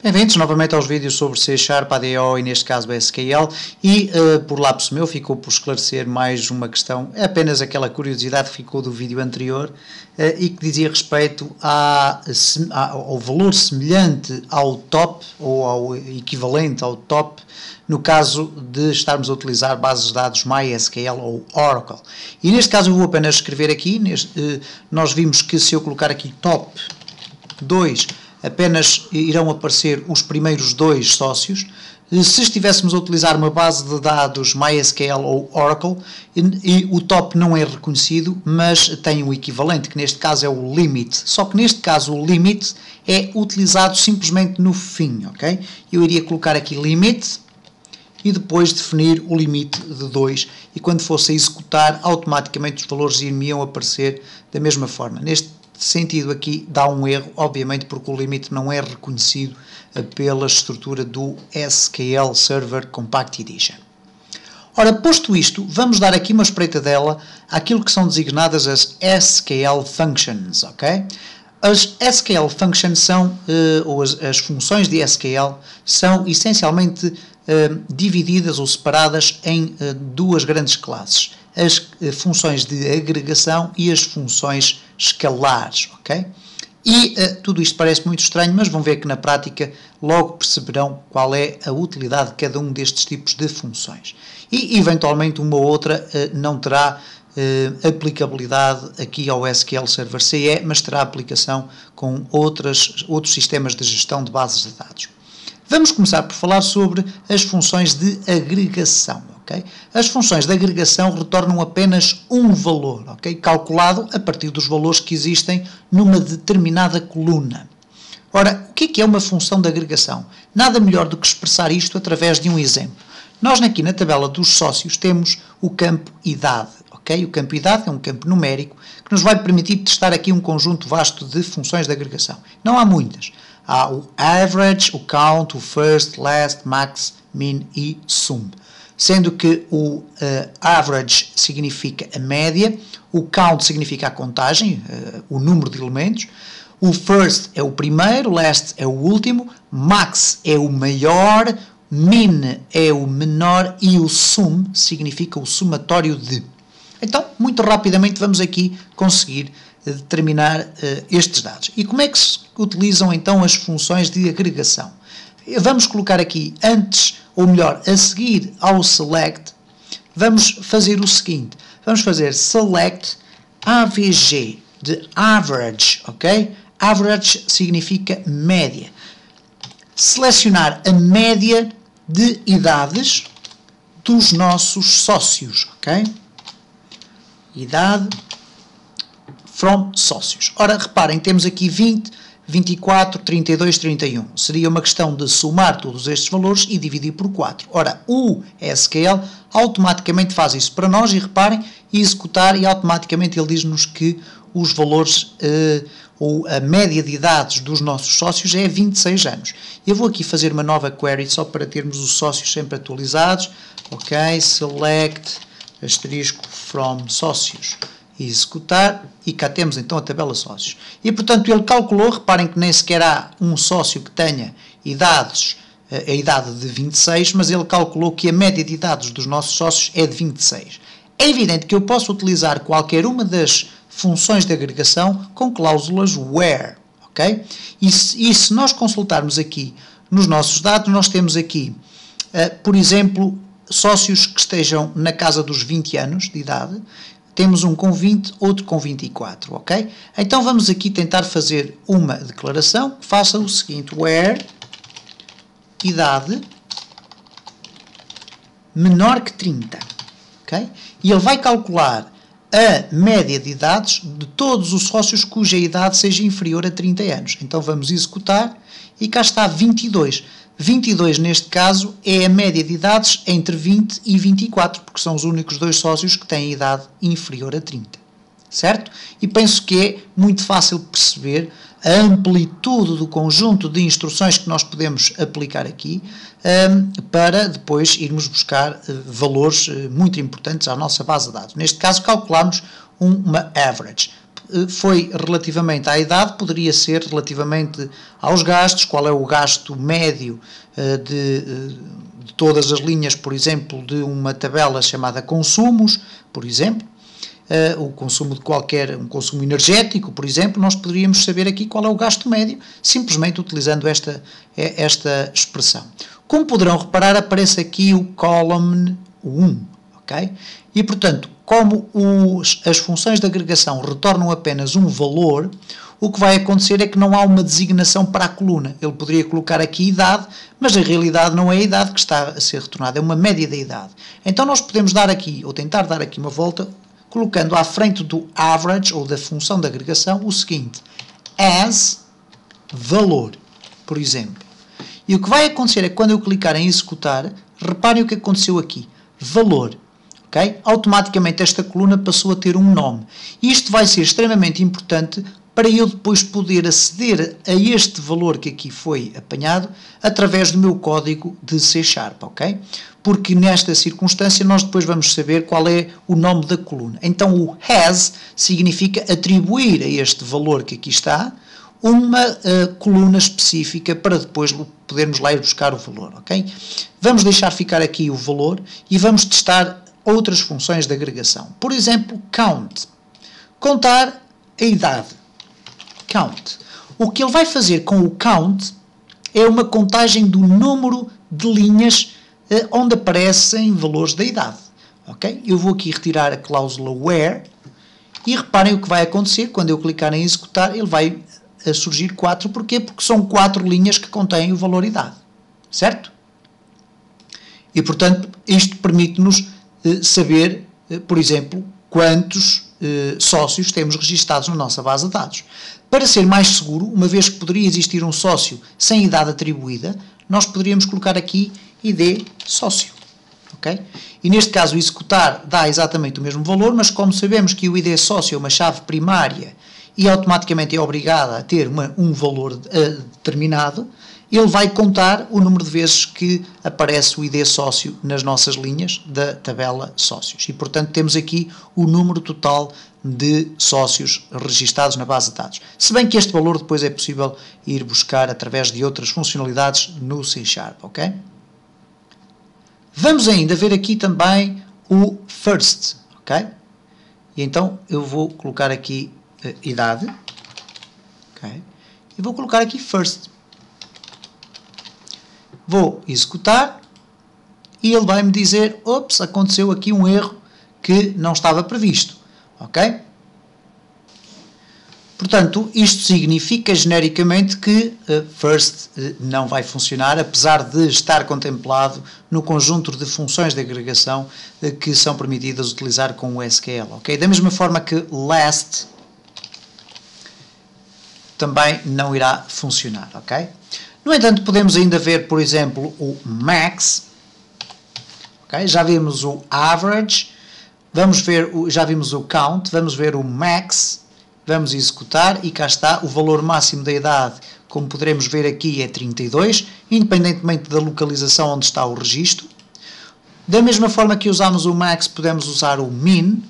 Bem-vindos novamente aos vídeos sobre C#, ADO e neste caso SQL e por lapso meu ficou por esclarecer mais uma questão, é apenas aquela curiosidade que ficou do vídeo anterior e que dizia respeito ao valor semelhante ao top ou ao equivalente ao top no caso de estarmos a utilizar bases de dados MySQL ou Oracle. E neste caso eu vou apenas escrever aqui, nós vimos que se eu colocar aqui top 2 apenas irão aparecer os primeiros dois sócios. Se estivéssemos a utilizar uma base de dados MySQL ou Oracle, e o top não é reconhecido, mas tem um equivalente, que neste caso é o limit. Só que neste caso o limit é utilizado simplesmente no fim, ok? Eu iria colocar aqui limit e depois definir o limite de 2 e quando fosse a executar, automaticamente os valores iriam aparecer da mesma forma. Neste sentido aqui dá um erro, obviamente porque o limite não é reconhecido pela estrutura do SQL Server Compact Edition. Ora, posto isto, vamos dar aqui uma espreitadela àquilo que são designadas as SQL Functions, ok? As SQL Functions são, ou as funções de SQL, são essencialmente divididas ou separadas em duas grandes classes. As funções de agregação e as funções escalares, ok? E tudo isto parece muito estranho, mas vão ver que na prática logo perceberão qual é a utilidade de cada um destes tipos de funções. E eventualmente uma ou outra não terá aplicabilidade aqui ao SQL Server CE, mas terá aplicação com outros sistemas de gestão de bases de dados. Vamos começar por falar sobre as funções de agregação, ok? As funções de agregação retornam apenas um valor, ok? Calculado a partir dos valores que existem numa determinada coluna. Ora, o que é uma função de agregação? Nada melhor do que expressar isto através de um exemplo. Nós aqui na tabela dos sócios temos o campo idade, ok? O campo idade é um campo numérico que nos vai permitir testar aqui um conjunto vasto de funções de agregação. Não há muitas. Há o average, o count, o first, last, max, min e sum. Sendo que o average significa a média, o count significa a contagem, o número de elementos, o first é o primeiro, last é o último, max é o maior, min é o menor e o sum significa o somatório de. Então, muito rapidamente vamos aqui conseguir determinar estes dados. E como é que se utilizam então as funções de agregação? Vamos colocar aqui antes, ou melhor, a seguir ao select, vamos fazer o seguinte, vamos fazer select AVG de average, ok? Average significa média. Selecionar a média de idades dos nossos sócios, ok? Idade from sócios. Ora, reparem, temos aqui 20, 24, 32, 31. Seria uma questão de somar todos estes valores e dividir por 4. Ora, o SQL automaticamente faz isso para nós e reparem, executar e automaticamente ele diz-nos que os valores ou a média de idades dos nossos sócios é 26 anos. Eu vou aqui fazer uma nova query só para termos os sócios sempre atualizados. Ok, select asterisco from sócios. Executar e cá temos então a tabela sócios. E portanto ele calculou, reparem que nem sequer há um sócio que tenha idades, a idade de 26, mas ele calculou que a média de idades dos nossos sócios é de 26. É evidente que eu posso utilizar qualquer uma das funções de agregação com cláusulas where, ok? E se nós consultarmos aqui nos nossos dados, nós temos aqui, por exemplo, sócios que estejam na casa dos 20 anos de idade. Temos um com 20, outro com 24, ok? Então vamos aqui tentar fazer uma declaração que faça o seguinte, where idade menor que 30, ok? E ele vai calcular a média de idades de todos os sócios cuja idade seja inferior a 30 anos. Então vamos executar e cá está 22. 22 neste caso é a média de idades entre 20 e 24, porque são os únicos dois sócios que têm idade inferior a 30, certo? E penso que é muito fácil perceber a amplitude do conjunto de instruções que nós podemos aplicar aqui para depois irmos buscar valores muito importantes à nossa base de dados. Neste caso calculamos uma average. foi relativamente à idade, poderia ser relativamente aos gastos, qual é o gasto médio de todas as linhas, por exemplo, de uma tabela chamada consumos, por exemplo, o consumo de um consumo energético, por exemplo, nós poderíamos saber aqui qual é o gasto médio, simplesmente utilizando esta expressão. Como poderão reparar, aparece aqui o column 1, ok? E, portanto, como as funções de agregação retornam apenas um valor, o que vai acontecer é que não há uma designação para a coluna. Ele poderia colocar aqui idade, mas na realidade não é a idade que está a ser retornada, é uma média da idade. Então nós podemos dar aqui, ou tentar dar aqui uma volta, colocando à frente do average, ou da função de agregação, o seguinte: as valor, por exemplo. E o que vai acontecer é que quando eu clicar em executar, reparem o que aconteceu aqui. Valor. Okay? Automaticamente esta coluna passou a ter um nome. Isto vai ser extremamente importante para eu depois poder aceder a este valor que aqui foi apanhado através do meu código de C#, ok? Porque nesta circunstância nós depois vamos saber qual é o nome da coluna. Então o has significa atribuir a este valor que aqui está uma coluna específica para depois podermos lá ir buscar o valor, ok? Vamos deixar ficar aqui o valor e vamos testar outras funções de agregação. Por exemplo, count. Contar a idade. Count. O que ele vai fazer com o count é uma contagem do número de linhas onde aparecem valores da idade. Ok? Eu vou aqui retirar a cláusula where e reparem o que vai acontecer quando eu clicar em executar, ele vai surgir 4. Porquê? Porque são 4 linhas que contêm o valor idade. Certo? E, portanto, isto permite-nos saber, por exemplo, quantos sócios temos registados na nossa base de dados. Para ser mais seguro, uma vez que poderia existir um sócio sem idade atribuída, nós poderíamos colocar aqui ID sócio. Okay? E neste caso, o executar dá exatamente o mesmo valor, mas como sabemos que o ID sócio é uma chave primária e automaticamente é obrigada a ter um valor determinado, ele vai contar o número de vezes que aparece o ID sócio nas nossas linhas da tabela sócios. E, portanto, temos aqui o número total de sócios registados na base de dados. Se bem que este valor depois é possível ir buscar através de outras funcionalidades no C#, ok? Vamos ainda ver aqui também o first, ok? E então eu vou colocar aqui idade, ok? E vou colocar aqui first. Vou executar e ele vai me dizer, ops, aconteceu aqui um erro que não estava previsto, ok? Portanto, isto significa genericamente que first não vai funcionar, apesar de estar contemplado no conjunto de funções de agregação que são permitidas utilizar com o SQL, ok? Da mesma forma que last também não irá funcionar, ok? No entanto, podemos ainda ver, por exemplo, o max, okay? Já vimos o average, já vimos o count, vamos ver o max, vamos executar e cá está o valor máximo da idade, como poderemos ver aqui é 32, independentemente da localização onde está o registro. Da mesma forma que usamos o max, podemos usar o min.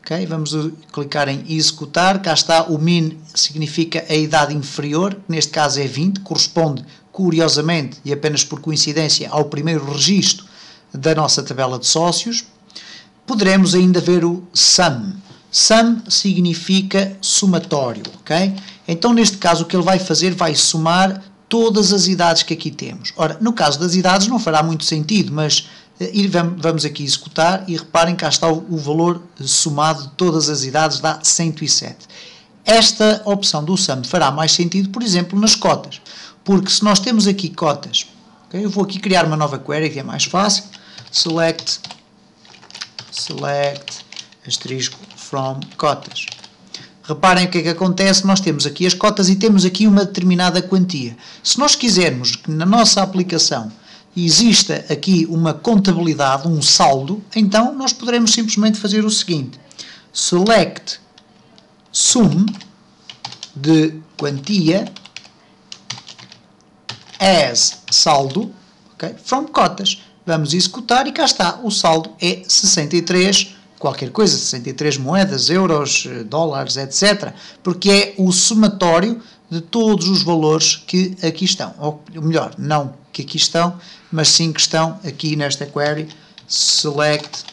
Okay? Vamos clicar em executar, cá está o min, significa a idade inferior, neste caso é 20, corresponde curiosamente e apenas por coincidência ao primeiro registro da nossa tabela de sócios. Poderemos ainda ver o sum. Sum significa somatório, ok? Então neste caso o que ele vai fazer, vai somar todas as idades que aqui temos. Ora, no caso das idades não fará muito sentido, mas vamos aqui executar e reparem que cá está o valor somado de todas as idades, dá 107. Esta opção do sum fará mais sentido, por exemplo, nas cotas, porque se nós temos aqui cotas, okay, eu vou aqui criar uma nova query que é mais fácil, select asterisco from cotas. Reparem o que é que acontece, nós temos aqui as cotas e temos aqui uma determinada quantia. Se nós quisermos que na nossa aplicação exista aqui uma contabilidade, um saldo, então nós poderemos simplesmente fazer o seguinte, select sum de quantia as saldo, okay, from cotas. Vamos executar e cá está, o saldo é 63 qualquer coisa, 63 moedas, euros, dólares, etc. Porque é o somatório de todos os valores que aqui estão. Ou melhor, não que aqui estão, mas sim que estão aqui nesta query, select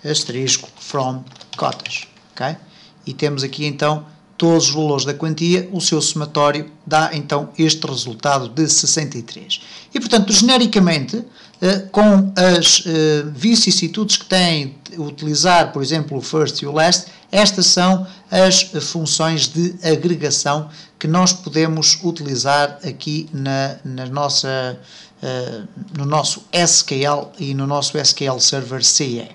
asterisco from cotas. Okay? E temos aqui então todos os valores da quantia, o seu somatório dá então este resultado de 63. E portanto, genericamente, com as vicissitudes que tem utilizar, por exemplo, o first e o last, estas são as funções de agregação que nós podemos utilizar aqui no nosso SQL e no nosso SQL Server CE.